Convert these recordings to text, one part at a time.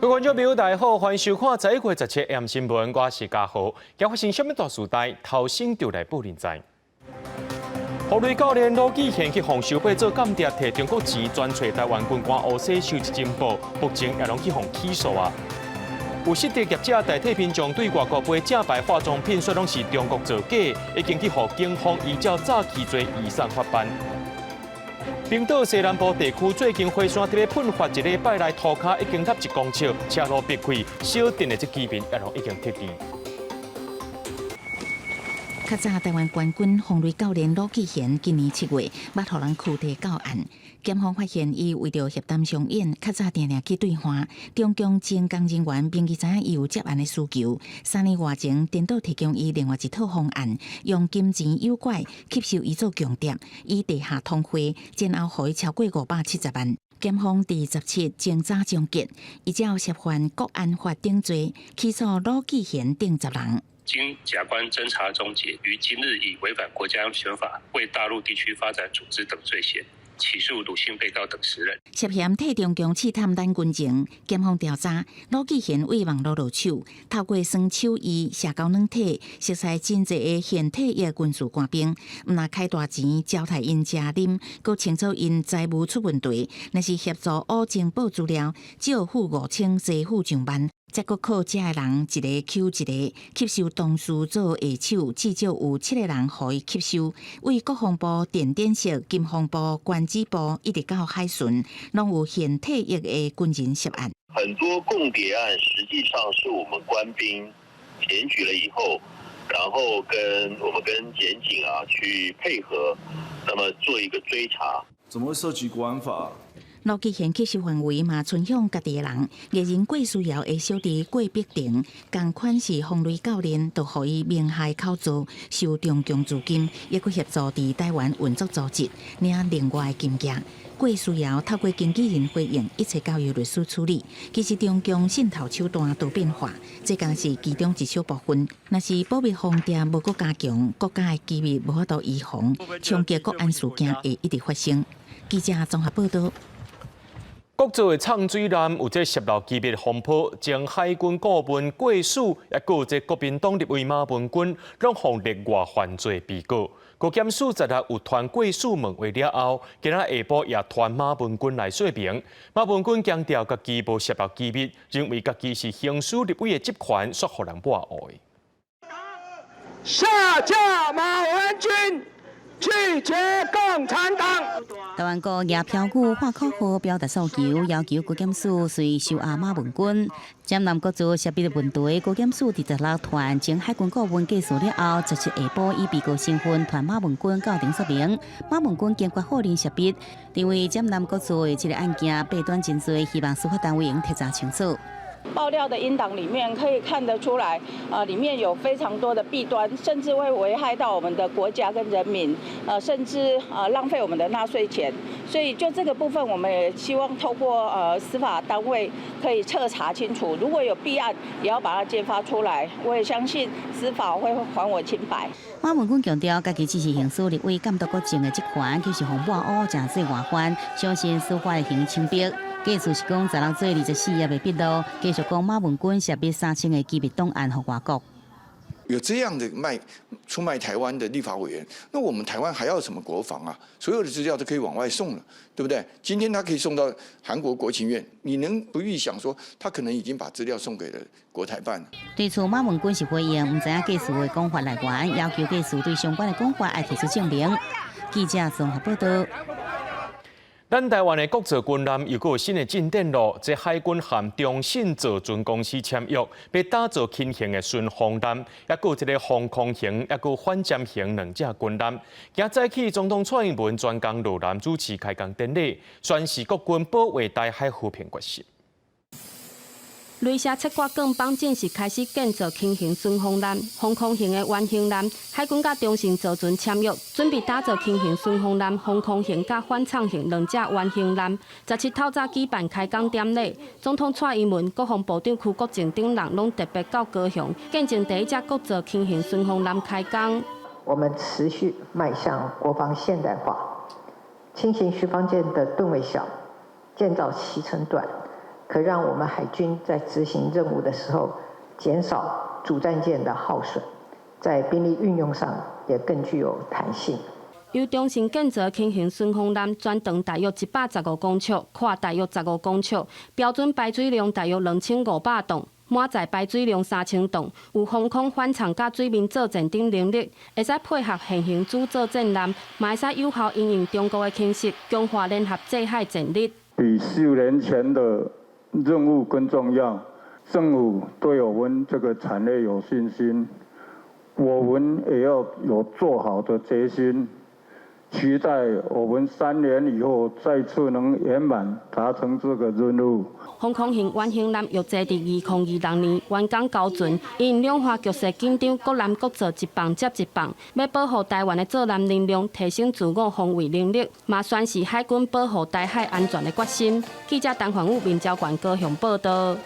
各位观众朋友，大家好，欢迎收看11月17日 AM 新闻，我是嘉豪。今发生什么大事代？头先就来报人知。护雷教练罗志贤去防收被做间谍，摕中国钱专找台湾军官乌西收一金宝，目前也拢去防起诉啊。有失职业者代替平常对外国卖正牌化妆品，说拢是中国造假，已经去予警方依照早期罪移送法办。冰岛西南部地区最近火山伫咧喷发，一礼拜来涂骹已经塌1公尺，车路闭开，小镇的这居民也拢已经撤离。较早台湾冠军防雷教练罗志贤今年7月捌互人躯体到案，检方发现伊为着协谈上演，较早定去兑换，中共前工人员明记知影伊有接案的需求，3年外前颠倒提供伊另外一套方案，用金钱诱拐吸收伊做强谍，以地下通货，然后予伊超过570万。检方伫17前早终结，依照涉犯国安法定罪，起诉罗志贤等10人。经甲官侦查终结，于今日以违反国家安全法、为大陆地区发展组织等罪嫌，起诉鲁姓被告等10人。涉嫌替中共试探咱军情，检方调查，罗志贤为网络入手，透过酸手艺、社交软体，熟悉真济个现退役军事官兵，毋若开大钱招待因食啉，佮清楚因财务出问题，若是协助乌情报资料，少付5000，多付上万。再搁靠这个人一个 Q 一个吸收同事做下手，至少有7个人予伊吸收。为国防部、电电社、金防部、关机部一直到海巡，拢有现退役的军人涉案。很多共谍案实际上是我们官兵检举了以后，然后我们跟检警去配合，那么做一个追查。怎么会涉及国安法？罗志贤吸收范围嘛，春向家己的人，艺人郭书瑶的小弟郭碧婷，同款是防雷教练，都予伊名害考做，收中共资金，也佮协助伫台湾运作组织，领另外的金额。郭书瑶透过经纪人回应，一切交由律师处理。其实中共渗透手段都变化，这敢是其中一小部分。若是保密防谍无佮加强，国家的机密无法度预防，冲击国安事件会一直发生。记者综合报道。国造的畅水艦有这泄露机密风波，前海军顾问郭曙，也有这国民党立委马文君，拢互列外犯罪被告。高检署昨日有传郭曙问话了后，今仔下晡也传马文君来说明。马文君强调，家己无泄露机密，认为家己是行使立委的职权，说互人抹黑。下架马文君。拒绝共产党！台湾国也票据化口号表达诉求，要求高检署随收押马文君。江南国做涉密的问题，高检署伫16团前海军顾问结束了后，17下晡以被告身份传马文君到庭说明。马文君坚决否认涉密，认为江南国做的这个案件弊端真多，希望司法单位能彻查清楚。爆料的音档里面可以看得出来，里面有非常多的弊端，甚至会危害到我们的国家跟人民，甚至浪费我们的纳税钱。所以就这个部分，我们也希望透过司法单位可以彻查清楚，如果有弊案，也要把它揭发出来。我也相信司法会还我清白。马文君强调，家己只是行使立委监督国政的职权，就是互抹黑、正做外患，相信司法会行清白。计数是讲16岁24页的笔录，继续讲马文君涉密3000的机密档案和外国。有这样的出卖台湾的立法委员，那我们台湾还要什么国防啊？所有的资料都可以往外送了，对不对？今天他可以送到韩国国情院，你能不预想说他可能已经把资料送给了国台办？对此，马文君是回应，唔知影计数的讲法来源，要求计数对相关的讲法要提出证明。记者综合报道。咱台湾的国造军舰又有新的进展咯。这海军和中信造船公司签约，要打造轻型的巡航舰，也有一个防空型，也有反舰型2只军舰。今早起，总统蔡英文专工落南主持开工典礼，宣示国军保卫台海和平决心。雷射七国更邦正式开始建造轻型巡航舰、防空型的原型舰。海军甲中信造船签约，准备打造轻型巡航舰、防空型甲反舱型2只原型舰。17透早举办开工典礼，总统蔡英文、国防部长邱国正等人拢特别到高雄，见证第一只国造轻型巡航舰开工。我们持续迈向国防现代化，轻型巡防舰的吨位小，建造期程短。可让我们海军在执行任务的时候减少主战舰的耗损，在兵力运用上也更具有弹性。由中型建造轻型顺风艦，全长大约115公尺，宽大约15公尺，标准排水量大约2500吨。满载排水量3000吨，有防空反场甲水面作战等能力，会使配合现行主作战舰，嘛会使有效应应中国的侵袭，强化联合制海战力。比10年前的任务更重要，政府对我们这个产业有信心，我们也要有做好的决心。期待我们3年以后再次能圆满达成这个任务。防空型远型艦约坐伫2026年完工交船，因两化局势紧张，各艦各做一棒接一棒，要保护台湾的作战能量，提升自我防卫能力，嘛宣示海军保护台海安全的决心。记者陈焕武、面交管高雄报道。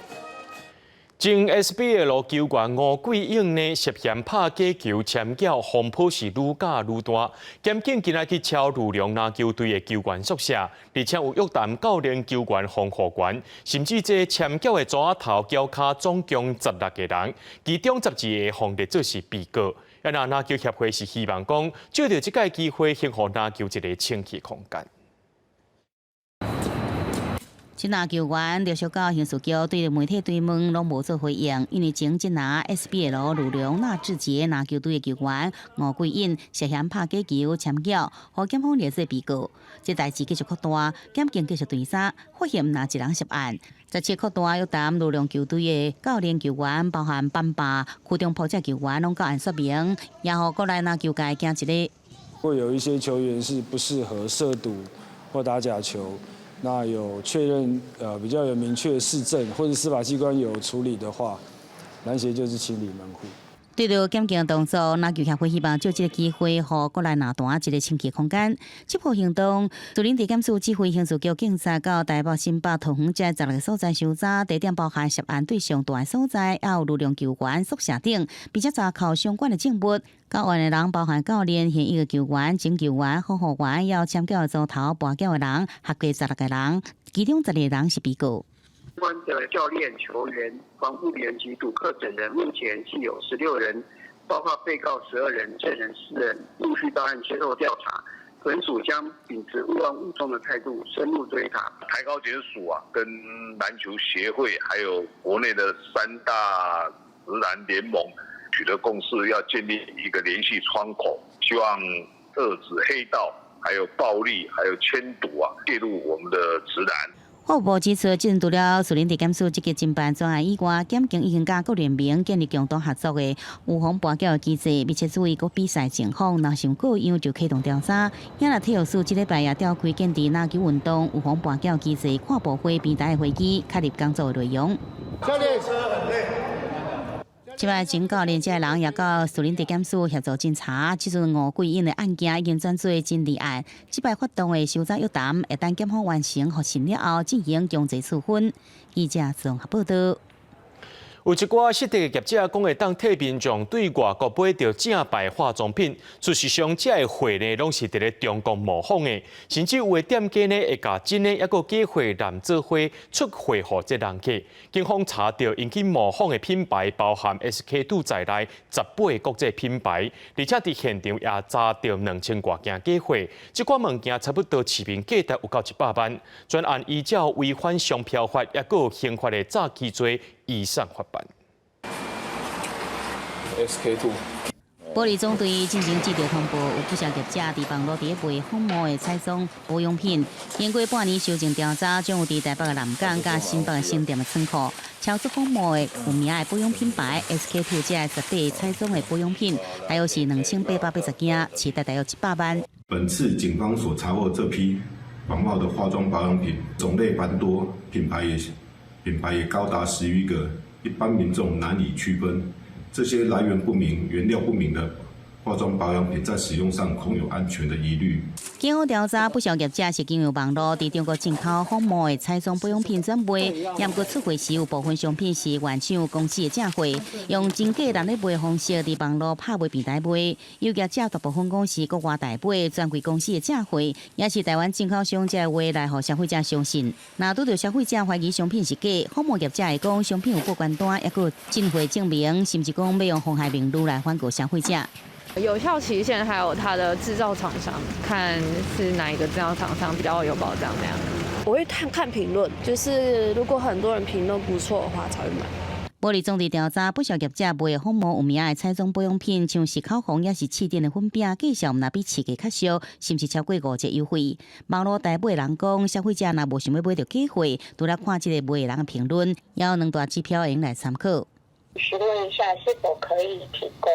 前 SBL 球员吴桂英呢涉嫌拍假球签缴风波是愈加愈大，检警今仔去敲鲁龙篮球队的球员宿舍，而且有约谈教练、球员、防护员，甚至这签缴的纸头、脚卡总共16个人，其中12个放列做是被告。篮球协会是希望讲，借着这个机会，幸福篮球一个清气空间。新篮球员刘小高刑事局对媒体追问拢无做回应，因为前一拿 SBL 鲁龙纳智捷篮球队的球员吴桂英涉嫌拍假球签缴，和检方列做被告。这代志继续扩大，检警继续调查，发现哪一人涉案。17扩大约谈鲁龙球队的教练、球员，包含班霸、区中炮这球员，拢到案说明，也互国内篮球界惊一个。会有一些球员是不适合涉赌或打假球。那有确认比较有明确的事证，或者司法机关有处理的话，篮协就是清理门户。对着检警动作，篮球协会希望借这个机会，予国内篮坛一个清气空间。这波行动，士林地检署指挥刑事局警察到台北、新北、桃园这10个所在搜查，地点包含涉案对象大的所在，也有鲁龙球员宿舍等，并且查扣相关的证物。到案的人包含教练、现役的球员、前球员、防护员，也有签缴的组头、拔缴的人，合计16个人，其中12个人是被告。相关的教练、球员、防护员及赌客等人，目前系有16人，包括被告12人、证人4人，陆续到案接受调查。本署将秉持勿忘勿重的态度，深入追查。台高检署跟篮球协会还有国内的3大职篮联盟取得共识，要建立一个联系窗口，希望遏止黑道、还有暴力、还有签赌介入我们的职篮。法务部指出，针对了士林地检署积极侦办专案以外，检警已经甲各联盟建立共同合作的预防拔缴的机制，并且注意各比赛情况，若想各样就启动调查。也来体育署这礼拜也召开建立篮球运动预防拔缴机制跨部会平台的会议，确立工作内容。教练车很累。即摆前教练这人也到士林地检署协助侦查，即阵吴桂英的案件已经转做侦立案。即摆发动的搜查约谈，会等检方完成核实了后进行强制处分。记者综合报道。有一寡实体业者讲会当替民众对外国买到正牌化妆品，事实上这个货呢，拢是伫咧中国模仿的，甚至有的店家呢会甲真的抑个假货男做伙出货予这人客。警方查到引起模仿的品牌包含 SK2 在内18个国际品牌，而且伫现场也查到2000多件假货，这款物件差不多市面价值有到100万。专案依照违反商标法也个有刑法的诈欺罪依上法办。SK2。保利总队进行记者通报，有不少业者伫网络伫卖仿冒的彩妆保养品。经过半年修正调查，将有伫台北的南港、甲新北的新店的仓库，敲出仿冒的有名的保养品牌 SK2 这18彩妆的保养品，大约是2880件，期待大约100万。本次警方所查获这批仿冒的化妆保养品，种类繁多，品牌也高达10余个，一般民众难以区分。这些来源不明、原料不明的化妆保养品在使用上恐有安全的疑虑。警方调查，不少业者是经由网络伫中国进口仿冒的彩妆保养品转卖，也不过出货时有部分商品是原厂公司的正货，用真假人咧卖的方式伫网络拍卖平台卖。有业者大部分讲是国外代买专柜公司的正货，也是台湾进口商才的话来互消费者相信。若拄到消费者怀疑商品是假，仿冒业者会讲商品有过关单，也有进货证明，甚至讲要用妨害名录来反告消费者。有效期限还有它的制造厂商，看是哪一个制造厂商比较有保障那样。我会看评论，就是如果很多人评论不错的话才会买。玻璃总地调查，不少业者卖仿冒有名的彩妆保养品，像是口红也是气垫的粉饼，价钱若比市价较俗，甚至超过5折优惠。网络代买人讲，消费者若无想要买到假货，除了看这个卖的人的评论，也有2大指标用来参考。询问一下是否可以提供，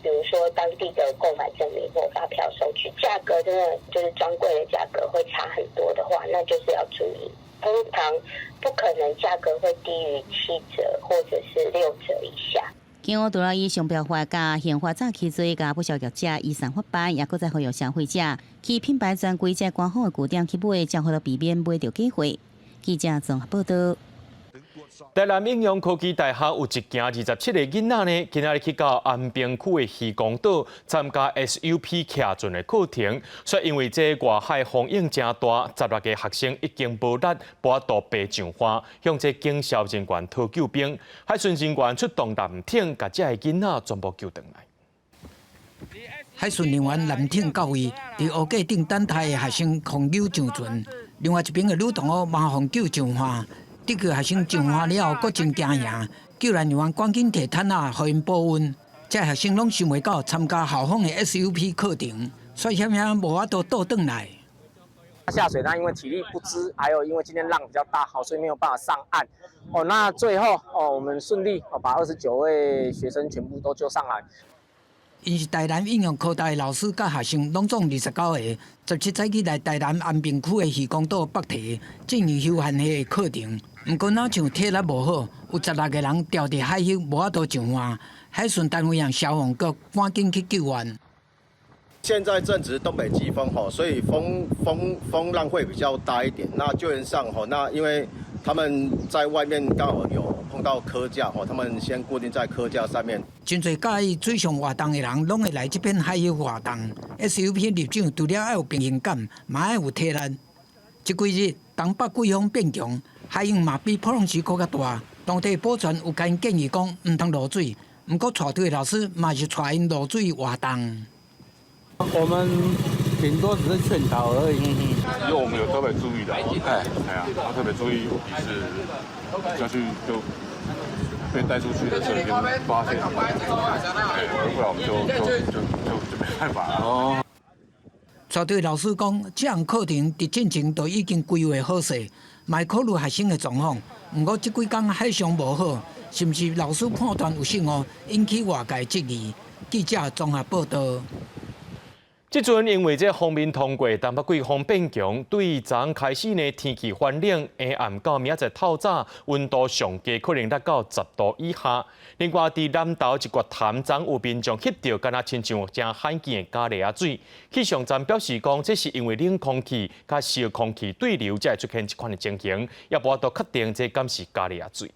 比如说当地的购买证明或发票收据，价格真的就是专柜的价格会差很多的话，那就是要注意。通常不可能价格会低于7折或者是6折以下。警方除了以商标法甲宪法早起做甲不少业者以上发办，也搁再呼吁消费者去品牌专柜在官方的据点去买，才可避免买到假货。记者综合报道。台南应用科技大学有一行27个囡仔呢，今仔日去到安平区的渔光岛参加 SUP 骑船的课程，却因为这外海风影真大，16个学生已经无力跋渡白上花，向这警消人员讨救兵。海巡人员出动舰艇，把这个囡仔全部救回来。海巡人员舰艇到位，伫乌架顶等待的学生狂游上船，另外一边的女同学麻烦救上花。得救学生上岸了后，佫真惊吓，救援人员赶紧摕毯仔互因保温。这学生拢想袂到参加校方的 SUP 课程，所以险险无法度倒转来。下水那因为体力不支，还有因为今天浪比较大，所以没有办法上岸。那最后我们顺利把29位学生全部都救上来。因是台南应用科大的老师甲学生拢总29个，17早起来台南安平区的渔光岛北堤进行休闲的课程。毋过哪像体力无好，有16个人掉伫海丘无法度上岸，海巡单位让消防局赶紧去救援。现在正值东北季风所以风浪会比较大一点。那救援上那因为他们在外面刚好有碰到科架他们先固定在科架上面。真侪介意水上活动的人，拢会来这片海域活动。SUP 入场除了要有平衡感，嘛要有体力。这几日东北季风变强，海涌嘛比普通时搁较大。当地保全有甲因建议讲，唔通落水。不过带队的老师嘛是带因落水活动。我们顶多只是劝导而已。因为我们有特别注意的，然后特别注意有疑似下去就被带出去的时候已经发现，不然我们就没办法了。带队老师讲，这项课程伫进前都已经规划好势，卖考虑学生的状况。不过这几天海象无好，是不是老师判断有失误，引起外界质疑？记者综合报道。即阵因为这锋面通过，东北季风变强，对昨开始呢天气反冷，下暗到明仔载透早，温度上低可能达到10度以下。另外，伫南投一个潭漳有民众翕到，敢若亲像正罕见的加利亚水。气象站表示讲，这是因为冷空气甲湿空气对流才会出现这款的情形，也无法度确定这敢是加利亚水。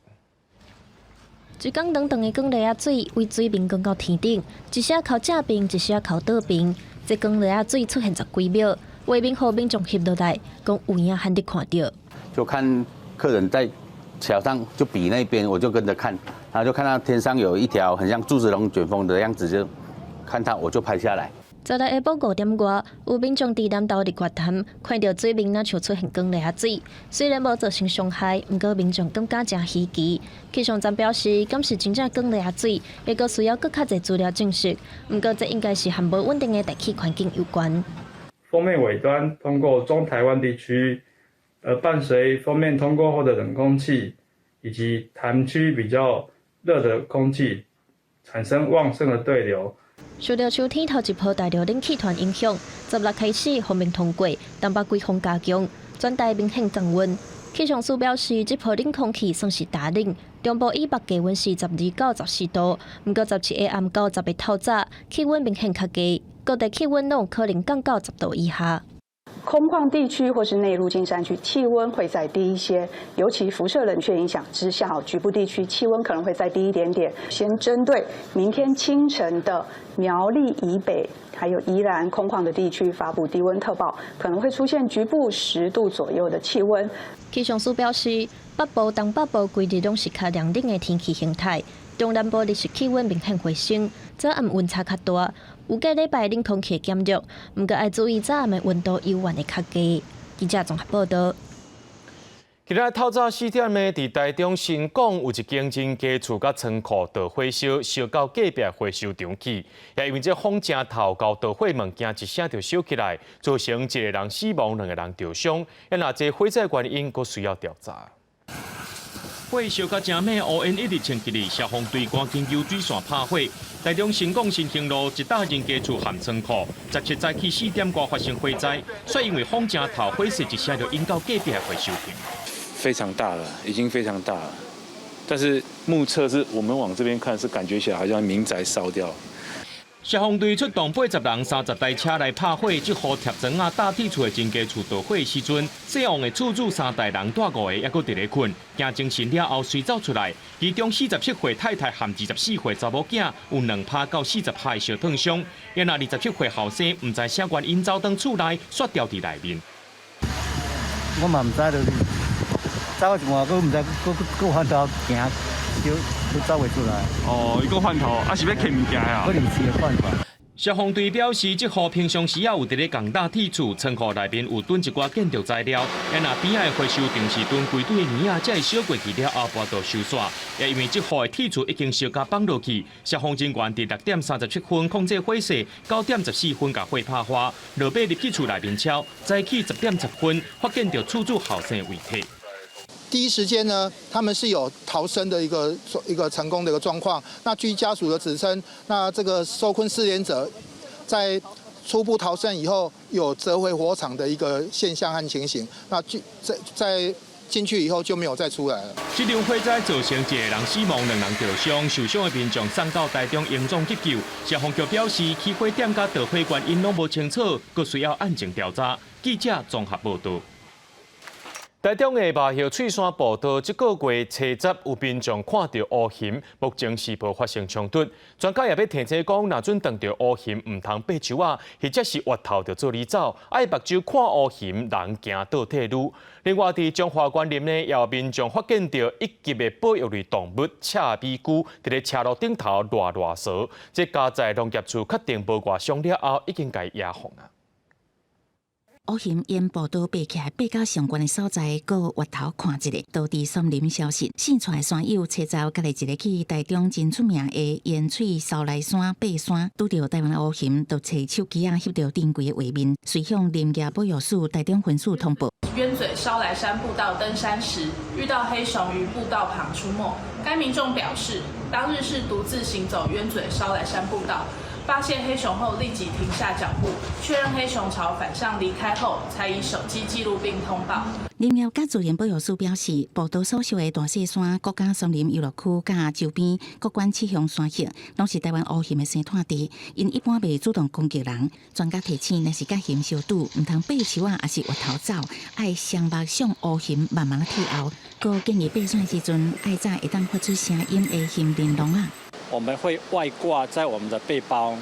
一江长长的光螺仔水，为水面降到天顶，一下靠正边，一下靠倒边。这光螺仔水出现10几秒，画面后面仲翕落来，讲有影罕得看到。就看客人在桥上就比那边，我就跟着看，然后就看到天上有一条很像柱子龙卷风的样子，就看它我就拍下来。昨日下晡5点外，有民众伫南投日月潭看到水面若像出现光螺仔水，虽然无造成伤害，不过民众感觉真稀奇。气象站表示，敢是真正光螺仔水，也阁需要更较侪资料证实。不过这应该是和无稳定的大气环境有关。锋面尾端通过中台湾地区，而伴随锋面通过后的冷空气，以及潭区比较热的空气，产生旺盛的对流。受到秋天头一波大流冷气团影响，16开始锋面通过，东北季风加强，全台明显降温。气象署表示，这波冷空气算是大冷，中部以北低温是12到14度，不过17个暗到10个透早，气温明显较低，各地气温都有可能降到10度以下。空旷地区或是内陆近山区气温会再低一些，尤其辐射冷却影响之下，局部地区气温可能会再低一点点。先针对明天清晨的苗栗以北还有宜兰空旷的地区发布低温特报，可能会出现局部10度左右的气温。气象署表示，北部、东北部规日拢是较凉冷的天气形态，中南部日时气温明显回升，早暗温差较大。有个礼拜冷空气减弱，不过要注意早暗的温度悠远的较低。记者综合报道。今日透早4点的，伫台中新港有一间真家厝甲仓库大火烧，烧到隔壁回收场去，也因为这风正透到大火物件一声就烧起来，造成一个人死亡，2个人受伤。那这火灾原因阁需要调查。火烧到正猛，乌烟一日冲起嚟，消防队赶紧由水线拍火。台中新港新兴路一大人家厝含仓库，17早起4点多发生火灾，所以因为风正透，火势一下就引到隔壁的回收亭。非常大了，已经非常大了。但是目测是我们往这边看，是感觉起来好像民宅烧掉。消防队出动80人、30台车来拍火，即号贴砖啊、大铁厝的真家厝着火的时阵，死亡的厝主3代人带5个，还阁伫咧困，惊精神了后随走出来。其中47岁太太和24岁查某囝有2拍到40拍的小烫伤，也那27岁后生唔知啥原因走到厝内，摔掉伫内面。我嘛唔知道，走一换，佫唔知，佫翻头行，就走袂出来。哦，伊佫翻头，啊是要捡物件啊？可能是会犯法。消防队表示，这户平常时也有伫咧共搭铁厝，仓库内面有囤一寡建筑材料，也那边仔的回收场是囤规堆的泥啊，才会烧过去了后搬到收煞。也因为这户的铁厝已经烧甲放落去，消防人员伫6点37分控制火势，9点14分甲火拍花，落尾入去厝内面敲，早起10点10分发现到厝主后生的遗体。第一时间呢，他们是有逃生的一个成功的一个状况。那据家属的指称，那这个受困失联者在初步逃生以后，有折回火场的一个现象和情形。那在进去以后就没有再出来了。这场火灾造成1个人死亡，2人受伤，受伤的民众送到台中营总急救。消防局表示，起火点甲导火原因拢无清楚，佫需要案情调查。记者综合报道。台中的麻叶翠山步道，这个月初10有民众看到乌熊，目前是无发生冲突。专家也要提醒讲，若准碰到乌熊，唔通爬树啊，或者是挖头就做你走，爱目睭看乌熊，人行倒退路。另外，伫中华园林呢，也有民众发现到一级的保育类动物赤尾龟伫咧车路顶头乱踅。这家在农业处确定无外伤了后，已经甲野放啊。乌熊沿步道爬起来，爬到上悬的所在，搁挖头看一下，都伫森林消失。现出的山友车走，家己一个去台中真出名的烟翠烧来山爬山，拄到台湾的乌熊，就找手机翕到珍贵的画面，随向林业保育署台中分署通报。鸢嘴烧来山步道登山时，遇到黑熊于步道旁出没。该民众表示，当日是独自行走鸢嘴烧来山步道。发现黑熊后，立即停下脚步，确认黑熊朝反向离开后，才以手机记录并通报。林业甲自然保育署表示，步道所属的大细山、国家森林游乐区甲周边各管气象山系，拢是台湾乌熊的生态地，因一般袂主动攻击人。专家提醒，若是甲熊相拄，唔通爬树啊，也是挖头走，爱双目向乌熊慢慢退后。佮建议爬山时阵，爱早会当发出声音的熊铃铛啊。我们会外挂在我们的背包，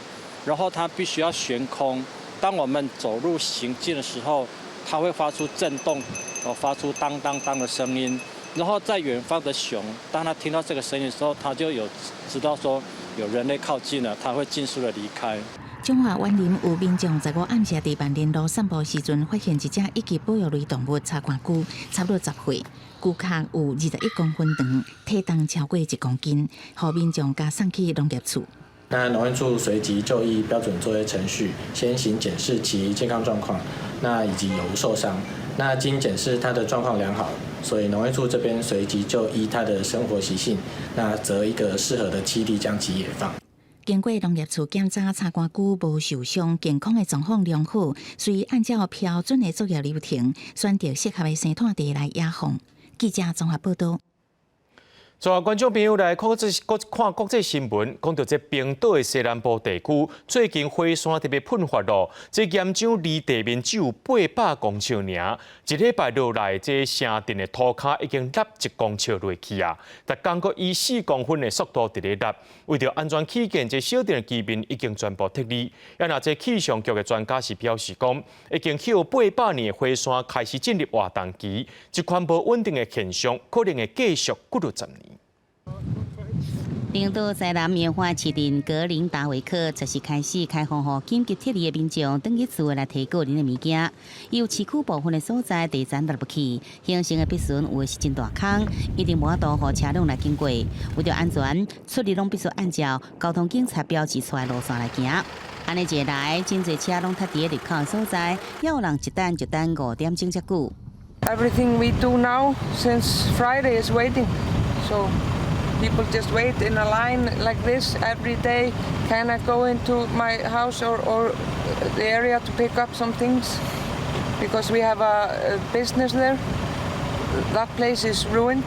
然后它必须要悬空。当我们走路行进的时候，它会发出震动，发出当当当的声音。然后在远方的熊，当它听到这个声音的时候，它就有知道说有人类靠近了，它会尽速的离开。中华园林有民众15暗时伫万年路散步时阵，发现一只一级保育类动物茶冠龟，差不多10岁，躯壳有21公分长，体重超过1公斤，互民众甲送去农业处。那农业处随即就依标准作业程序，先行检视其健康状况，那以及有无受伤。那经检视它的状况良好，所以农业处这边随即就依它的生活习性，那择一个适合的栖地将其野放。经过农业处检查，茶冠龟无受伤，健康的状况良好，随按照标准的作业流程，选择适合的生态地来野放。记者综合报道。所有观众朋友来看国际新闻，讲到这冰岛的西南部地区最近火山特别喷发咯，这岩浆离地面只有800公尺尔，一礼拜落来，这城镇的土骹已经落1公尺落去啊，但刚过以4公分的速度伫咧落，为着安全起见，这小镇的居民已经全部撤离。也那这气象局的专家是表示讲，已经有800年的火山开始进入活动期，这款无稳定的现象可能会继续几60年。冰岛西南棉花市镇格林达维克则是开始开放，予紧急撤离的民众登记厝来提个人的物件。有市区部分的所在地层落不去，形成的壁笋有的是真大坑，一定无法度予车辆来经过。为着安全，出入拢必须按照交通警察标志出来路线来行。安尼一来，真侪车拢塌伫入口的所在，也有人一等5点钟才久。Everything we do now since Friday is waiting, so. People just wait in a line like this every day. Can I go into my house or the area to pick up some things? Because we have a business there. That place is ruined.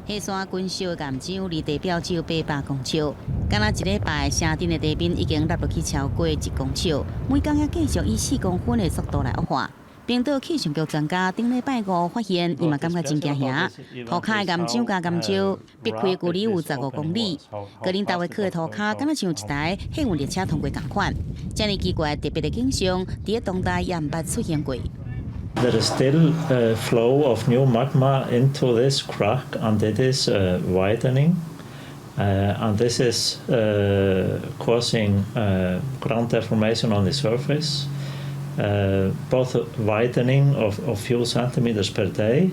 火山滚烧的岩浆离地表只有800公尺，敢若一礼拜，城镇的地面已经落落去超过1公尺，每天也继续以4公分的速度来恶化。冰岛气象局专家顶礼拜5发现，伊嘛感觉真惊吓。土骹的岩浆加岩石避开距离有15公里，格林达维克的土骹敢若像一台客运列车通过同款。这样奇怪特别的景象，伫当代也毋捌出现过。There is still a flow of new magma into this crack, and it is widening, and this is causing ground deformation on the surface. Both widening of few centimeters per day,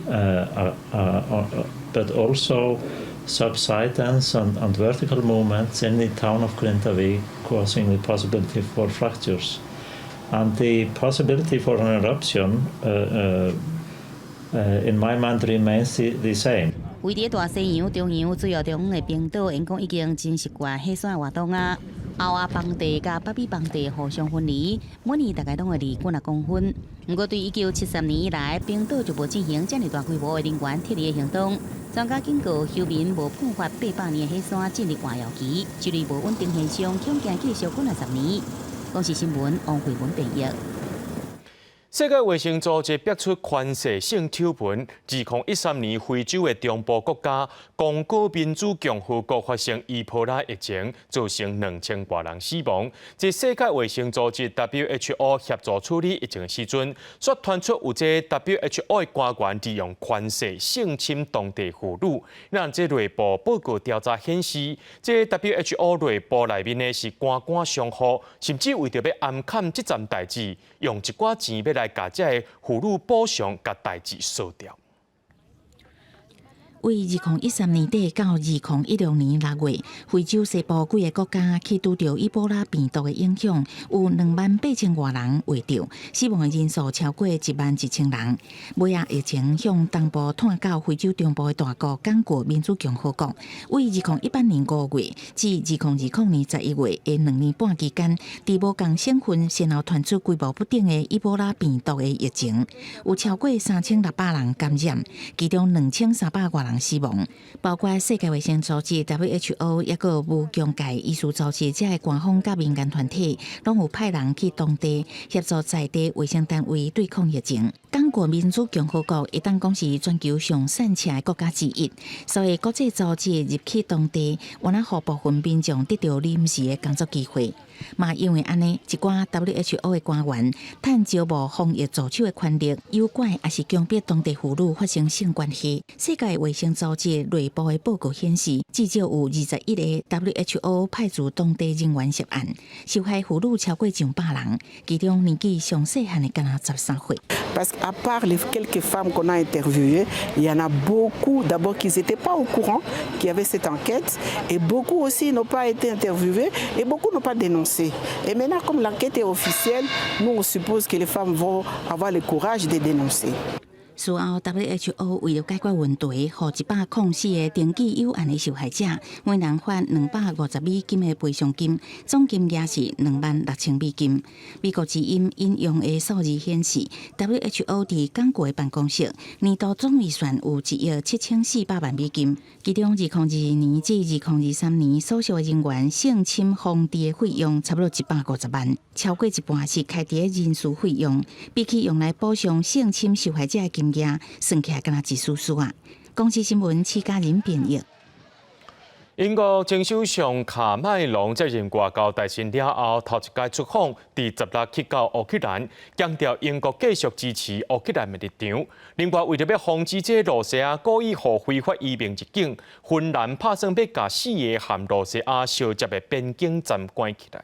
but also subsidence and vertical movements in the town of Grindavik, causing the possibility for fractures. And the possibility for an eruption, in my mind, remains the same. 位伫大西洋中央最后中的冰岛，因讲已经真习惯火山活动啊。欧亚邦地甲北美邦地互相分离，每年大概拢会离几公分。不过，对1973年以来，冰岛就无进行这么大规模的人员撤离的行动。专家警告，休民无爆发800年的火山进入活跃期，这类无稳定现象恐惊继续几20年。公视新闻王慧文编译。世界卫生组织逼出宽射性丑闻，2013年非洲的中部国家刚果民主共和国发生伊波拉疫情，造成2000多人死亡。在世界卫生组织 WHO 协助处理疫情的时阵，却传出有这 WHO 的官员利用宽射性侵当地妇女。让这内部报告调查显示，这 WHO 内部内面的是官官相护，甚至为着要暗砍这件代志，用一寡钱要来。把这个妇女补偿，把代志扫掉。为2013年底到2016年6月，非洲西部几个国家去拄到伊波拉病毒的影响，有28000多人活着，死亡的人数超过11000人。尾仔疫情向东部探到非洲中部的大国刚果民主共和国，为2018年5月至2020年11月的2年半期间，伫无共省份先后传出规模不定的伊波拉病毒的疫情，有超过3600人感染，其中2300多人死亡，包括世界卫生组织 WHO 也个无疆界医术组织这些官方甲民间团体，拢有派人去当地协助在地卫生单位对抗疫情。刚果民主共和国一旦讲是全球上散车的国家之一，所以国际组织入去当地，原来让部分民众得到临时的工作机会。嘛，因为安尼，一寡 WHO 的官员趁招募防疫助手的权力，诱拐也是强迫当地妇女发生性关系。世界卫生组织内部的报告显示，至少有21个 WHO 派驻当地人员涉案，受害妇女超过100人，其中年纪上细汉的敢若13岁。Parce qu'à part les quelques femmes qu'on a interviewées, il y en a beaucoup d'abord qui n'étaient pas au courant qu'il y avait cette enquête, et beaucoup aussi n'ont pas été interviewés, et beaucoup n'ont pas dénoncé. Et maintenant, comme l'enquête est officielle, nous on suppose que les femmes vont avoir le courage de dénoncer. 事后 WHO 为了解决问题，予104个登记有案的受害者，每人发250美金的赔偿金，总金额是26000美金。美国之音引用的数字显示 ，WHO 伫港国的办公室年度总预算有1亿7400万美金，其中2022年至2023年所属的人员性侵防治的费用差不多150万，超过一半是开伫的人事费用，比起用来补偿性侵受害者的金额，算起来敢若一丝丝啊。公司新闻戚家人编译。英国前首相卡麦隆接任外交大臣了后，头一届出访伫16去到乌克兰，强调英国继续支持乌克兰的立场。另外，为着要防止这罗西亚故意予非法移民入境，芬兰打算要把4个和罗西亚相接的边境站关起来。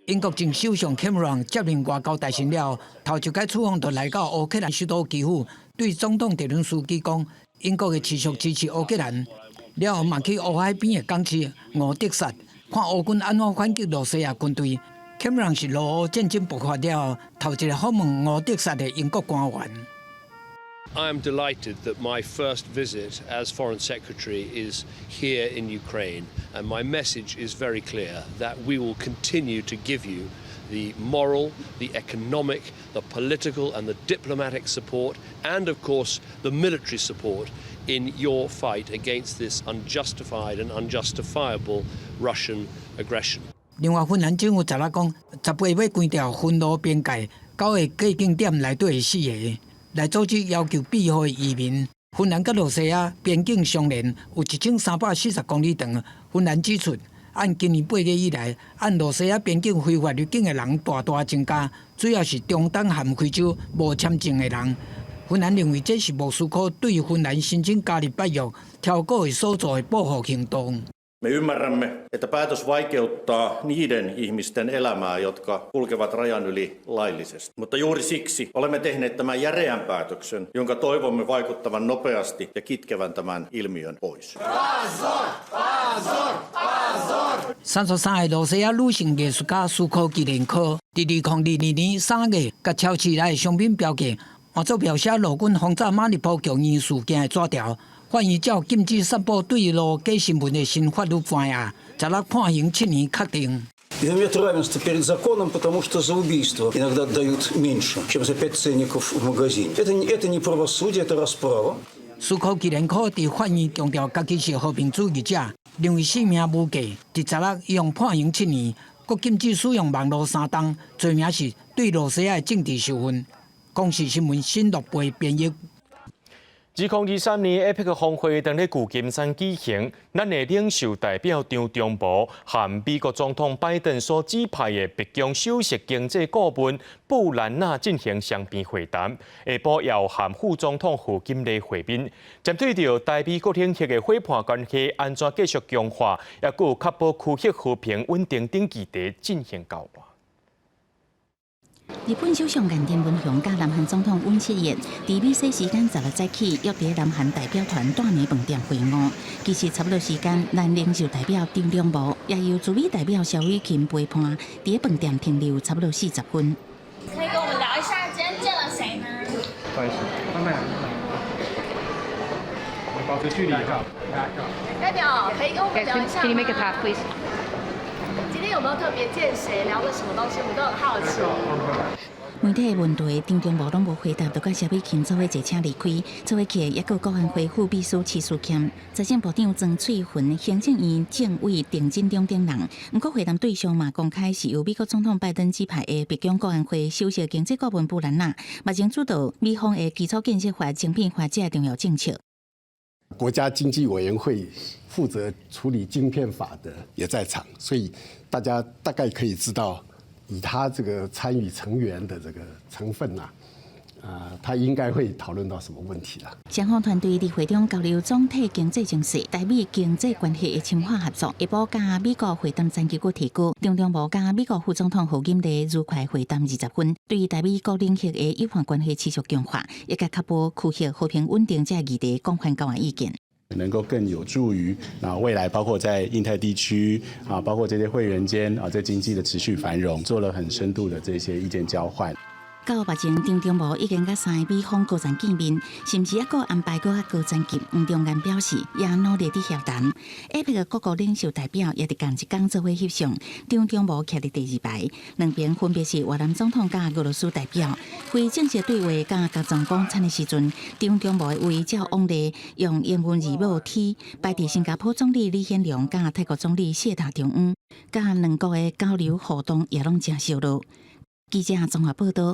英国前首相 Cameron 接任外交大臣了，头一届出访就来到乌克兰首都基辅，对总统泽连斯基讲，英国会持续支持乌克兰。了后，嘛去乌海边的港市俄德萨，看乌军安怎反击罗西亚军队。Cameron 是俄乌战争爆发了后，头一个访问俄德萨的英国官员。I am delighted that my first visit as Foreign Secretary is here in Ukraine, and my message is very clear that we will continue to give you the moral, the economic, the political and the diplomatic support, and of course the military support in your fight against this unjustified and unjustifiable Russian aggression. 另外，芬兰政府昨仔讲，10月要关掉芬罗边界9个过境点内底的4个，来组织要求庇护的移民。芬兰甲罗西亚边境相连有1340公里长。芬兰指出，按今年8月以来，按罗西亚边境非法入境的人大大增加，主要是中东和非洲无签证的人。芬兰认为这是莫斯科对芬兰申请加入北约条约的所做的报复行动。Me ymmärrämme, että päätös vaikeuttaa niiden ihmisten elämää, jotka kulkevat rajan yli laillisesti. Mutta juuri siksi olemme tehneet tämän järeän päätöksen, jonka toivomme vaikuttavan nopeasti ja kitkevän tämän ilmiön pois. 33个罗西亚女性艺术家苏科吉连科，伫2022年3月，甲超市内的商品标价换作描写陆军轰炸马里波强硬事件的纸条。法院照禁止散布对路假新闻的新法律翻译，昨日判刑7年确定。Нет равенства перед законом, потому что за убийство иногда дают меньше, чем за 5 ценников в магазине. Это не правосудие, это расправа. 苏科吉连科伫法院强调家己是和平主义者，认为性命无价。伫昨日伊用判刑7年，搁禁止使用网络3档，罪名是对罗西亚的政治受训。公视新闻新乐培编译。2023年 APEC 峰会当咧旧金山举行，咱的领袖代表张忠谋和美国总统拜登所指派的北京首席经济顾问布兰纳进行双边会谈，下晡也和副总统胡锦丽会面，针对着台美国领域的伙伴关系安怎继续强化，也有确保区域和平稳定等议题进行交换。日本首相岸田文雄甲南韩总统尹锡悦，伫美西时间16早起约伫南韩代表团大美饭店会晤。其实差不多时间，咱领袖代表张忠谋也由驻美代表萧雨芹陪伴，伫饭店停留差不多40分。可以跟我们聊一下今天见了谁呢？不好意思，慢慢来，保持距离哈。代表可以跟我们聊一下吗？ Can you make a pass, please? 今天有没有特别见谁，聊了什么东西，我们都很好奇。媒体的问题，张忠谋拢无回答，就甲萧美琴做伙坐车离开。做伙去也有国安会副秘书齐书谦、财政部长曾翠云、行政院政委郑振中等人。不过会谈对象嘛，公开是由美国总统拜登指派的北京国安会首席经济顾问布兰纳，目前主导美方的基础建设法、精品化这重要政策。国家经济委员会负责处理晶片法的也在场，所以大家大概可以知道，以他这个参与成员的这个成分他应该会讨论到什么问题了。双方团队伫会中交流总体经济情势、台美经济关系的深化合作。下晡甲美国会谈前结果提估，张忠谋甲美国副总统胡锦丽愉快会谈20分，对于台美各领域的友好关系持续强化，也甲确保区域和平稳定这议题广泛交换意见。能够更有助于未来包括在印太地区包括这些会员间在经济的持续繁荣，做了很深度的这些意见交换。9月前，张忠谋已经甲3个美方高层见面，甚至还阁安排过高层级。黄中安表示，也努力伫协谈。APEC各国领袖代表也伫同一天做伙翕相，张忠谋徛伫第2排，两边分别是越南总统甲俄罗斯代表。非正式对话甲甲总讲餐的时阵，张忠谋为照往例用英文字母 T 排伫新加坡总理李显龙甲泰国总理谢达中恩，甲两国的交流互动也拢真热络。记者综合报道。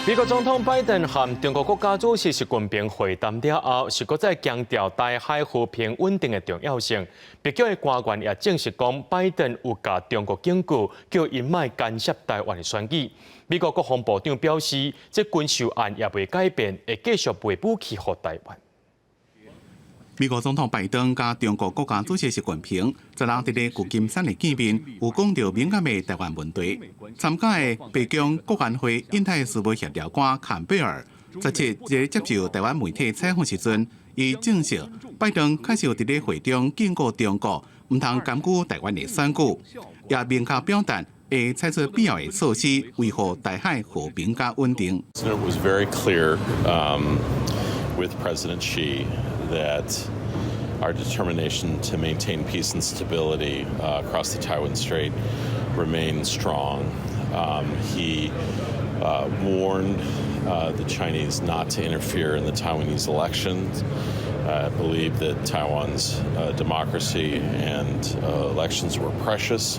美国总统拜登和中国国家主席习近平会谈了后，是搁再强调台海和平稳定的重要性。北京的官员也证实讲，拜登有甲中国警告，叫因莫干涉台湾的选举。美国国防部长表示，这军售案也未改变，会继续卖武器给台湾。美国总统拜登甲中国国家主席习近平昨日伫咧旧金山的见面，有讲到敏感的台湾问题。参加的北京国安会印太事务协调官坎贝尔17日接受台湾媒体采访时阵，伊证实拜登确实伫咧会中警告中国，唔通干预台湾的选举，也明确表达会采取必要的措施，维护台海和平甲稳定。It was very clear with President Xi that our determination to maintain peace and stability across the Taiwan Strait remains strong. He warned the Chinese not to interfere in the Taiwanese elections. Believed that Taiwan's democracy and elections were precious.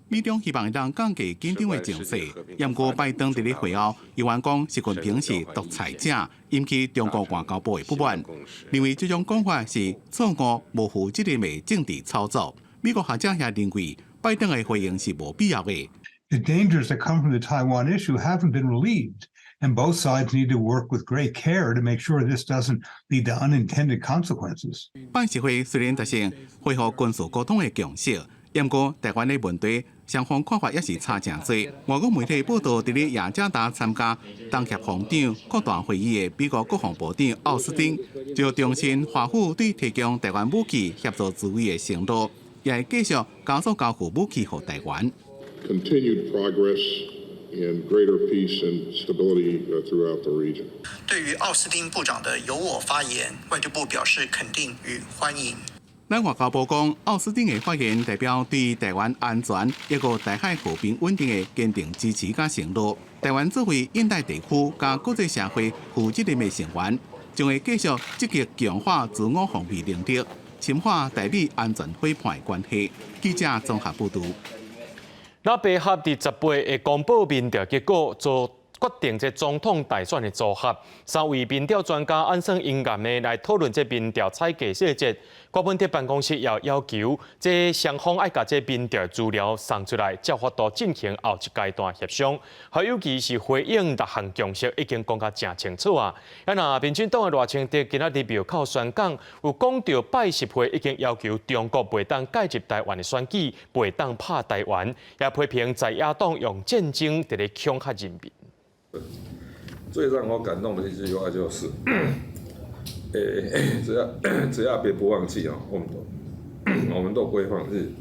美中希望让降低紧张的情势，不过拜登伫咧会后，又讲习近平是独裁者，引起中国外交部的不满，认为这种讲法是错误、无负责任的政治操作。美国学者也认为，拜登的回应是无必要的。The dangers that come from the Taiwan issue haven't been relieved, and both sides need to work with great care to make sure this doesn't lead to unintended consequences. 办事会虽然达成恢复军事沟通的共识，不过台湾的问题，双方看法也是差真多。外国媒体报道，伫咧雅加达参加东协防长扩大会议的美国国防部长奥斯汀，就重申华府对提供台湾武器协助自卫的承诺，也会继续加速交付武器给台湾。Continued progress and greater peace and stability throughout the region. 对于奥斯汀部长的由我发言，外交部表示肯定与欢迎。咱外交部讲，奥斯汀的发言代表对台湾安全一个台海和平稳定的坚定支持甲承诺。台湾作为印太地区甲国际社会负责任的成员，将会继续积极强化自我防御能力，深化台美安全伙伴关系。记者综合报道。那北合第10月会公布民调结果，做决定这总统大选的组合。3位民调专家按算应验的来讨论这民调采集细节。国本地办公室也要求，这双方爱把这民调资料送出来，才法度进行后一阶段协商。还尤其是回应6项共识，已经讲甲真清楚啊。那民进党的赖清德今仔日庙口宣讲，有讲到拜10会已经要求中国袂当介入台湾的选举，袂当拍台湾，也批评在野党用战争伫咧恐吓人民。最让我感动的一句话就是，只要别不放弃啊，我们都不会放弃。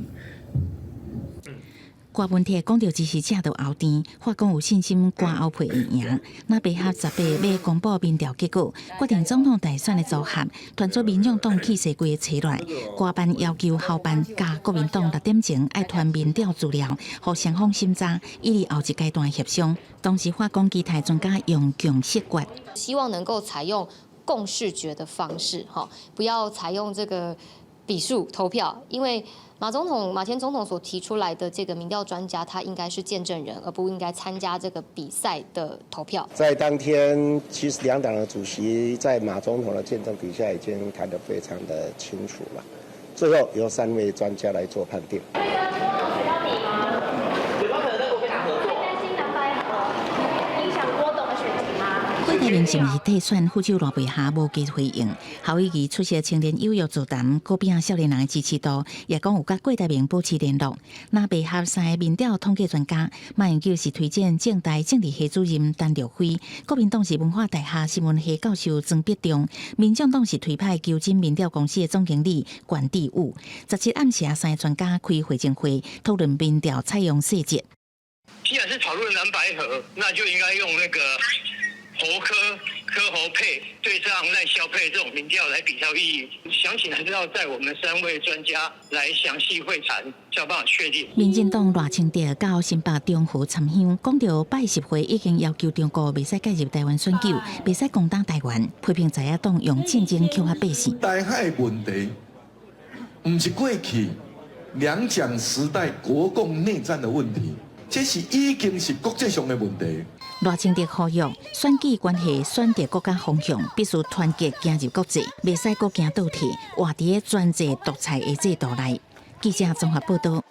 郭文铁讲到支持者就后甜，法讲有信心郭后配会赢。那北合18日要公布民调结果，决定总统大选的组合，团组民众党气势规个起来。郭办要求后办加国民党6点前爱传民调资料，互双方审查，以利后一阶段协商。同时，法讲其他专家用共识决，希望能够采用共识决的方式，不要采用这个比数投票，因为马前总统所提出来的这个民调专家，他应该是见证人，而不应该参加这个比赛的投票。在当天，其实两党的主席在马总统的见证底下，已经谈得非常的清楚了。最后由3位专家来做判定。会台因是毋是替选副手罗贝哈无加回应，侯友宜出席青年友约座谈，高边少年人的支持度，也讲有甲郭台铭保持联络。那贝哈三个民调统计专家，马英九是推荐政大政治系主任陈耀辉，国民党是文化大学新闻系教授曾必中，民众党是推派求真民调公司的总经理管地武。17暗时三个专家开会前会讨论民调采用细节。既然是讨论蓝白合，那就应该用那个侯科侯配对上赖萧配这种民调来比较意义。详情还是要在我们3位专家来详细会谈，才有办法确定。民进党赖清德到新北中和参香，讲到拜10会已经要求中国袂使介入台湾选举，袂使攻打台湾，批评在野党用战争恐吓百姓。台海问题不是过去两蒋时代国共内战的问题。这是已经是国际上的问题。赖清德呼吁选举关系选择国家方向，必须团结行入国际，袂使国行倒退，活伫个专制独裁的制度内。记者综合报道。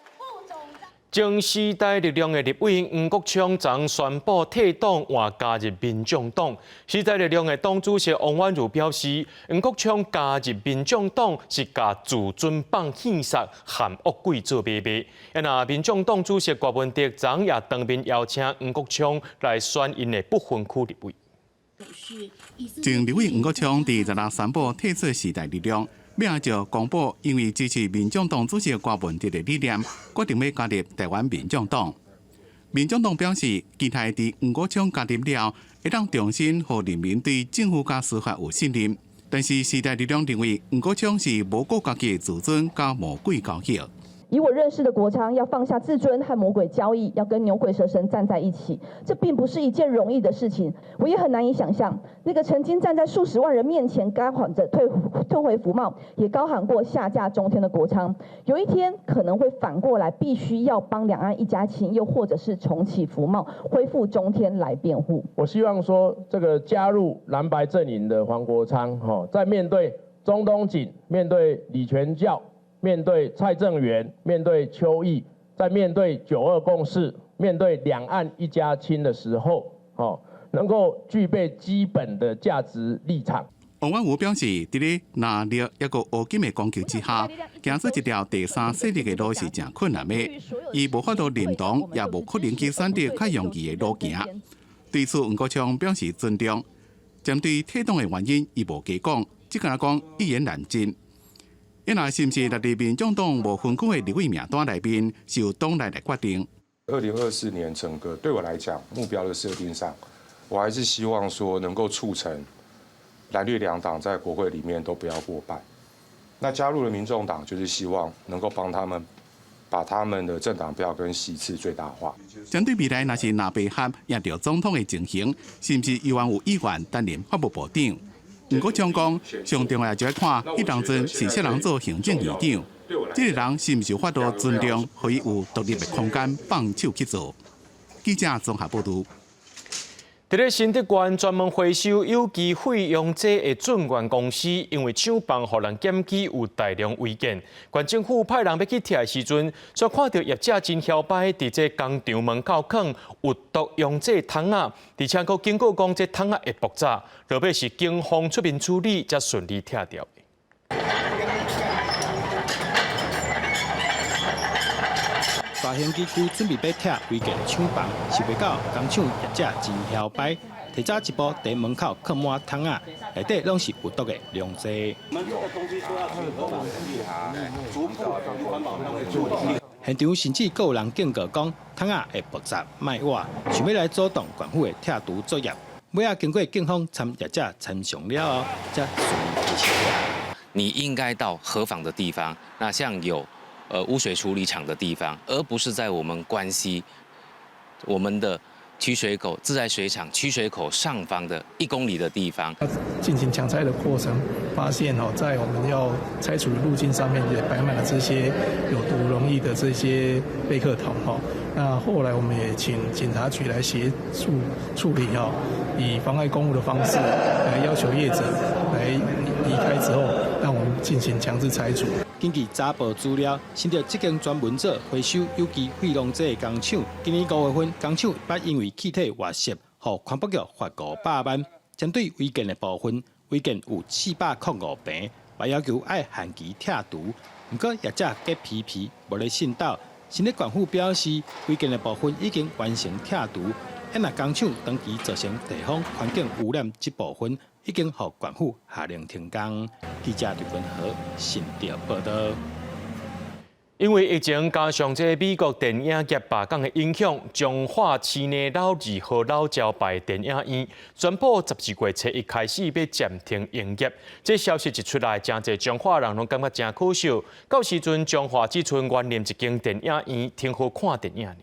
前时代力量的立委黄国昌昨宣布退党，换加入民众党。时代力量的党主席王婉如表示，黄国昌加入民众党是甲自尊放现实，含恶鬼做买卖。那民众党主席郭文哲昨也当面邀请黄国昌来选因的不分区立委。前立委黄国昌伫16宣布退出时代力量。要就公布，因为支持民众党主席郭文哲的理念，决定要加入台湾民众党。民众党表示，期待伫黄国昌加入了，会当重新让人民对政府甲司法有信任。但是时代力量认为，黄国昌是无顾家己的自尊，甲魔鬼交易。以我认识的国昌，要放下自尊和魔鬼交易，要跟牛鬼蛇神站在一起，这并不是一件容易的事情。我也很难以想象，那个曾经站在数十万人面前高喊着退回服贸，也高喊过下架中天的国昌，有一天可能会反过来，必须要帮两岸一家亲，又或者是重启服贸，恢复中天来辩护。我希望说，这个加入蓝白阵营的黄国昌，在面对中东锦、面对李全教、面对蔡正元、面对邱毅，在面对9·2共识、面对两岸一家亲的时候，能够具备基本的价值立场。王婉如表示，伫咧拿捏一个乌金的攻击之下，行出一条第三势力的路是真困难的。伊无法度认同，也无可能去选择较容易的路行。对此，黄国昌表示尊重。针对退党的原因，伊无加讲，只敢讲一言难尽。那是不是落入民众党无分区的立委名单内面，是由党内来决定。2024年整个对我来讲，目标的设定上，我还是希望说能够促成蓝绿两党在国会里面都不要过半。那加入了民众党，就是希望能够帮他们把他们的政党票跟席次最大化。针对未来若是拿白合赢到总统的情形，是不是依然有意愿担任法务部长？黄国昌讲，上重要就要看伊当阵是啥人做行政院长，这个人是毋是有法度尊重，可以有独立的空间放手去做。记者综合报道。伫咧新德县专门回收有机废用剂的准源公司，因为厂房互人检举有大量违建，县政府派人要去拆的时阵，却看到业者真嚣摆，伫这工厂门口放有毒用剂桶仔，而且佫经过讲这桶仔会爆炸，落尾是警方出面处理才顺利拆掉。大兴机区准备要拆违建厂房，是袂到工厂业者真嚣摆，提早一步在门口放满桶仔，内底拢是有毒的溶剂。现场甚至有人警告讲，桶仔会爆炸，卖活，想要来阻挡县府的拆除作业。尾仔经过警方参业者参详了后，才顺利提起。你应该到合法的地方，那像有污水处理厂的地方，而不是在我们关西我们的取水口自来水厂取水口上方的1公里的地方。进行抢拆的过程，发现在我们要拆除的路径上面也摆满了这些有毒溶液的这些贝壳桶那后来我们也请警察局来协助处理以妨碍公务的方式来要求业者来离开之后，让我们进行强制拆除。根据查报资料，新竹这间专门做回收有机废溶剂的工厂，今年5月份，工厂把因为气体外泄，互环保局罚500万。针对违建的部分，违建有405平，也要求爱限期拆除。不过业者皆批评无咧信道。新的管府表示，违建的部分已经完成拆除，若工厂长期造成地方环境污染这部分，已经予管府下令停工。记者刘文和新潮报道。因为疫情加上这美国电影业罢工的影响，彰化市内老2号老招牌电影院宣布12月初1开始要暂停营业。这消息一出来，真侪彰化人拢感觉真可惜。到时阵彰化只剩原念一间电影院，挺好看电影尔。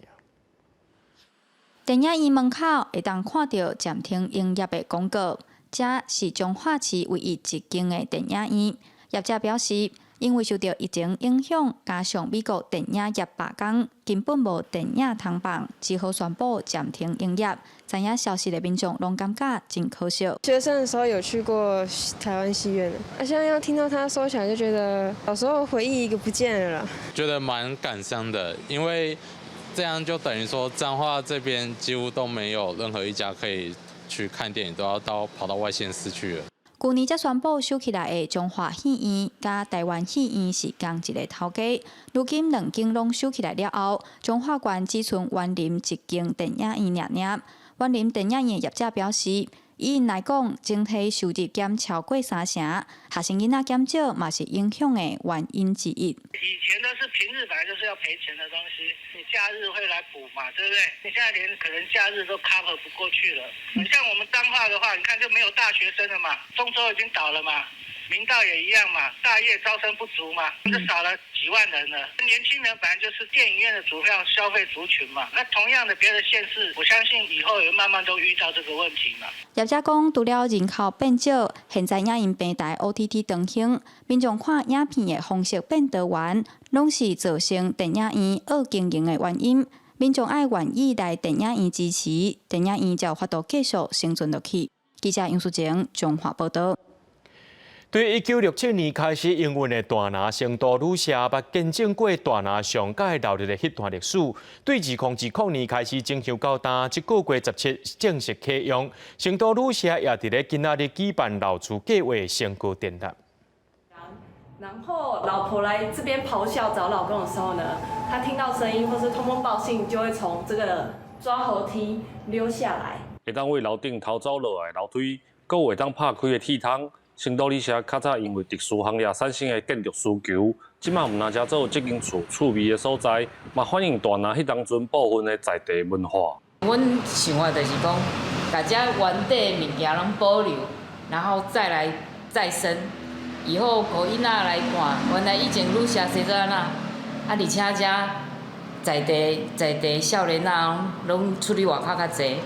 电影院门口会当看到暂停营业的广告，这是彰化市唯一一间的电影院。业者表示，因为受到疫情影响，加上美国电影业罢工，根本无电影通放，只好宣布暂停营业。知影消息的民众拢感觉真可惜。学生的时候有去过台湾戏院的，现在要听到它收起来，就觉得小时候回忆一个不见了啦。觉得蛮感伤的，因为这样就等于说彰化这边几乎都没有任何一家可以去看电影，都要跑到外县市去了。去年才宣布收起来的彰化戏院甲台湾戏院是同一个头家，如今2间拢收起来了后，彰化县只剩园林一间电影院尔。园林电影院业者表示，以因来讲，整体收入减超过3成，学生囡仔减少嘛是影响的原因之一。以前的是平日本来就是要赔钱的东西，你假日会来补嘛，对不对？你现在连可能假日都 cover 不过去了。你像我们彰化的话，你看就没有大学生了嘛，中州已经倒了嘛。明道也一样嘛，大业招生不足嘛，就少了几万人了。年轻人本来就是电影院的主要消费族群嘛，那同样的别的县市，我相信以后也慢慢都遇到这个问题嘛。业者讲，除了人口变少，现在影音平台 OTT 盛行，民众看影片的方式变多元，拢是造成电影院恶经营的原因。民众爱愿意来电影院支持，电影院才有法度继续生存落去。记者杨淑晴彰化报道。对1967年开始营运的大拿成都旅社，捌见证过大拿上届留日的迄段历史。对2010年开始进行到今这个月17正式启用，成都旅社也伫咧今仔日举办留厝计划升高典礼。然后老婆来这边咆哮找老公的时候呢，她听到声音或是通风报信，就会从这个抓猴梯溜下来。会当为楼顶逃走落来楼梯，阁会当拍开的铁窗。成都旅社较早因为特殊行业产生的建筑需求，即马毋但只做这间厝趣味的所在，嘛反映大拿迄当阵部分的在地文化。阮想的就是讲，把这原地物件拢保留，然后再来再生，以后互囡仔来看，原来以前旅社生做安那，而且在地少年仔拢出去外口较济，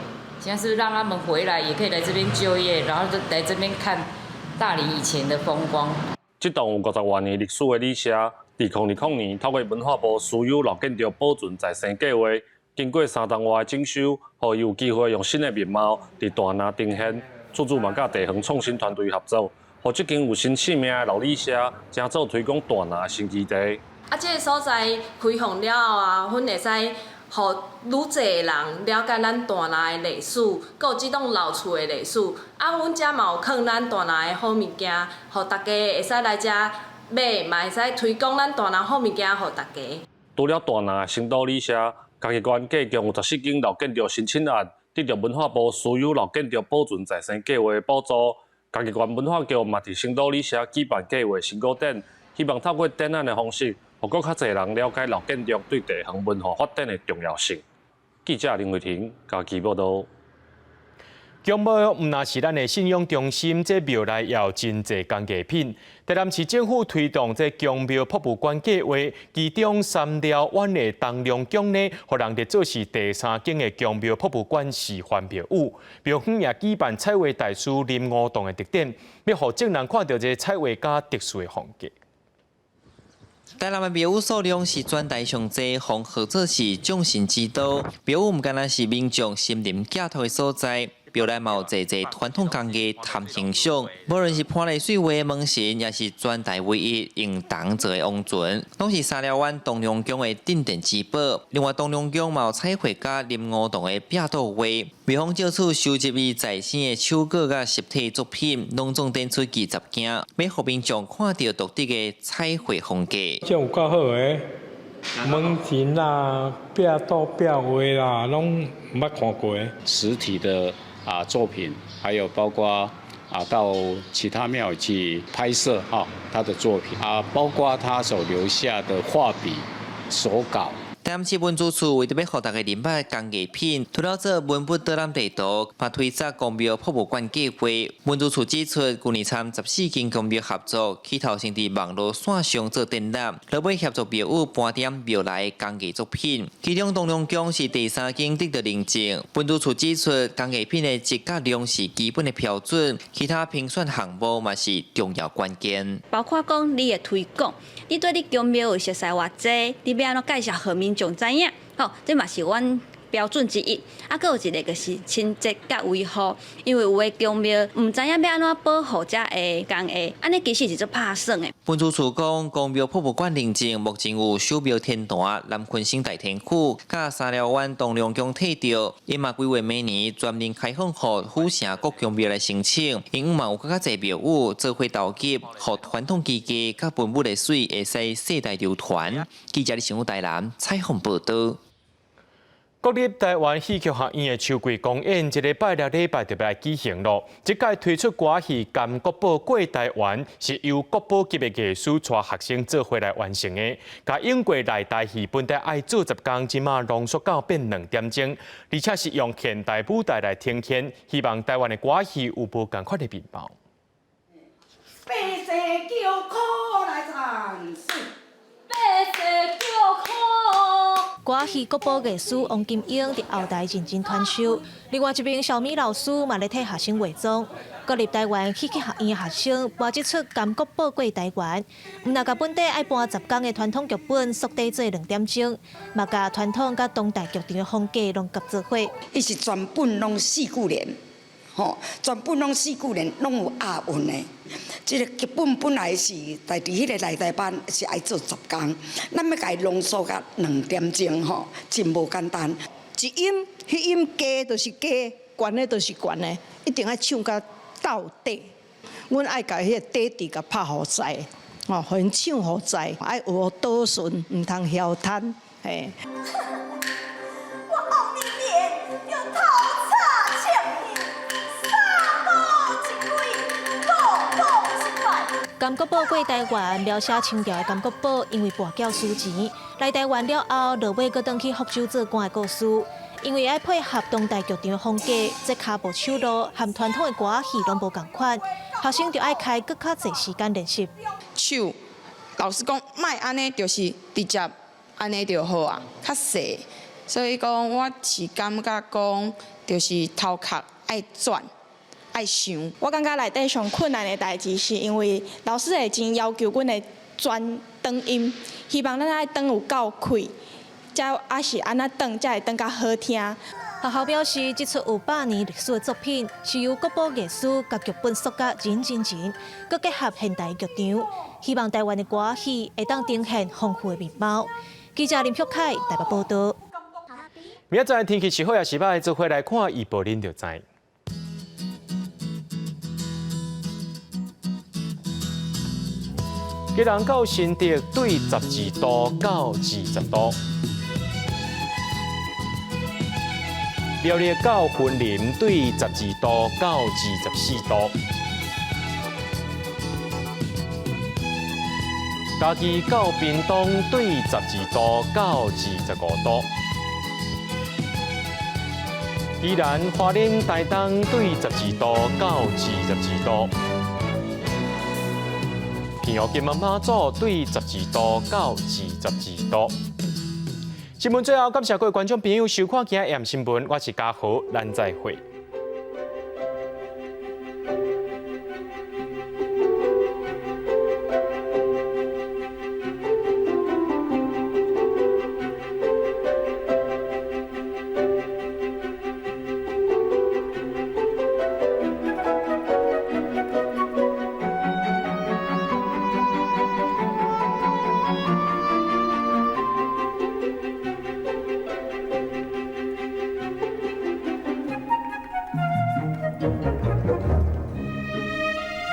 现在是让他们回来，也可以来这边就业，然后就来这边看大理以前的风光。这栋有50万年历史的旅社，伫2020年透过文化部私有老建筑保存再生计划，经过3栋外的整修，互伊有机会用新的面貌伫大拿呈现。厝主嘛甲地方创新团队合作，互这间有新生命的老旅社，正做推广大拿新基地。这个所在开放了后啊，阮会使互愈侪人了解咱大拿的历史，佮有这栋老厝的历史。阮遮嘛有放咱大拿的好物件，互大家会使来遮买，嘛会使推广咱大拿好物件，互大家。除了大拿成都旅社，嘉义县计共有14间老建筑申请案，得到文化部私有老建筑保存再生计划的补助。嘉义县文化局嘛伫成都旅社举办计划成果展，希望透过展览的方式，互更较侪人了解老建筑对地方文化发展的重要性。记者林慧婷，嘉义报道。公庙毋但是咱的信仰中心，这庙内也有真侪工艺品。台南市政府推动这公庙博物馆计划，其中3条湾的东龙宫呢，互人列做是第3间的公庙博物馆示范庙宇。庙方也举办彩绘大师林梧洞的特点，要互众人看到这彩绘家特殊的风格。台南的庙宇数量是全台上济，奉号做是众神之都。庙宇毋敢若是民众心灵寄托的所在。表内嘛有侪侪传统工艺谈形象，无论是潘丽水画的门神，也是全台唯一用铜做的王船，拢是沙寮湾东龙宫的镇店之宝。另外，东龙宫嘛有彩绘家林梧桐的壁刀画，美方借此收集伊在生的手稿甲实体作品，隆重展出20件，要互民众看到独特的彩绘风格。这有够好诶！门神啦、壁刀、壁画啦，拢唔捌看过。实体的作品，还有包括到其他庙宇去拍摄他的作品包括他所留下的画笔、手稿。台市文资处为着要互大家明白工艺品，除了做文物导览地图，嘛推出公庙博物馆计划。文资处指出，去年参14间公庙合作，起头先伫网络线上做展览，落尾协助庙宇搬点庙内工艺作品。其中东龙宫是第3间得到认证。文资处指出，工艺品的质甲量是基本的标准，其他评选项目嘛是重要关键。包括讲你的推广，你对你公庙有熟悉偌济，你要安怎介绍互民众知影？吼，这嘛是阮标准之一。佫有一个就是清洁甲维护，因为有的公庙唔知影要安怎保护遮的工艺，安尼其实是做拍算的。文资处讲，公庙博物馆认证目前有守庙天坛、南昆省大天府、甲沙寮湾东龙宫退掉，伊嘛规划明年全面开放予府城各公庙来申请，因嘛有更加侪庙宇做伙投入，予传统技艺甲文物的水会使世代流传。记者李成武台南采访报道。国立台湾戏剧学院的秋季公演，这礼拜6礼拜就要来举行咯。这届推出歌戏《甘国宝过台湾》，是由国宝级的艺术带学生做伙来完成的。甲英国内台戏本来爱做10天，即马浓缩到变2点钟，而且是用现代舞台来呈现，希望台湾的歌戏有无同款的面貌。白色叫苦来战士，白色叫苦。歌戏国宝艺师王金英伫后台认真传授，另外一名小米老师嘛咧替学生化妆。国立台湾戏剧学院的学生播这出《甘国宝过台湾》，唔但甲本地爱播10天的传统剧本缩短做2点钟，嘛甲传统甲当代剧场的风格拢合做伙。伊是全本拢4句联，全本拢4句联，拢有押韵的。这个剧本本来是在迄个内台班是爱做10天，咱要甲伊浓缩到2点钟，真无简单。一音，迄音加就是加，悬的就是悬的，一定爱唱到到底。阮爱甲迄个底底甲拍好在，互因唱好在，爱学倒顺，唔通晓摊，嘿。甘国宝过台湾描写清朝的甘国宝因为跋筊输钱来台湾了后，落尾搁转去福州做官的故事。因为爱配合当代剧场的风格，这脚步手路和传统的歌戏拢无共款，学生就爱开搁较侪时间练习。手，老师讲，莫安尼，就是直接安尼就好啊，较细。所以讲，我是感觉讲，就是头壳爱转。爱想，我感觉内底上困难的代志，是因为老师会真要求阮的转长音，希望咱爱长有够开，才还是安那长，才会长较好听。学校表示，这出有100年历史的作品，是由国宝艺师甲剧本塑甲真，佮结合现代剧场，希望台湾的歌戏会当呈现丰富的面貌。记者林旭凯台北报道。明仔载天气是好也是歹，做伙来看预报，恁就知。吉人到新竹对12度到20度，苗栗到云林对12度到24度，嘉义到屏东对12度到25度，宜兰花莲台东对12度到22度。平湖金门马祖对12度到22度。新闻最后，感谢各位观众朋友收看今日AM新闻，我是嘉豪，咱再会。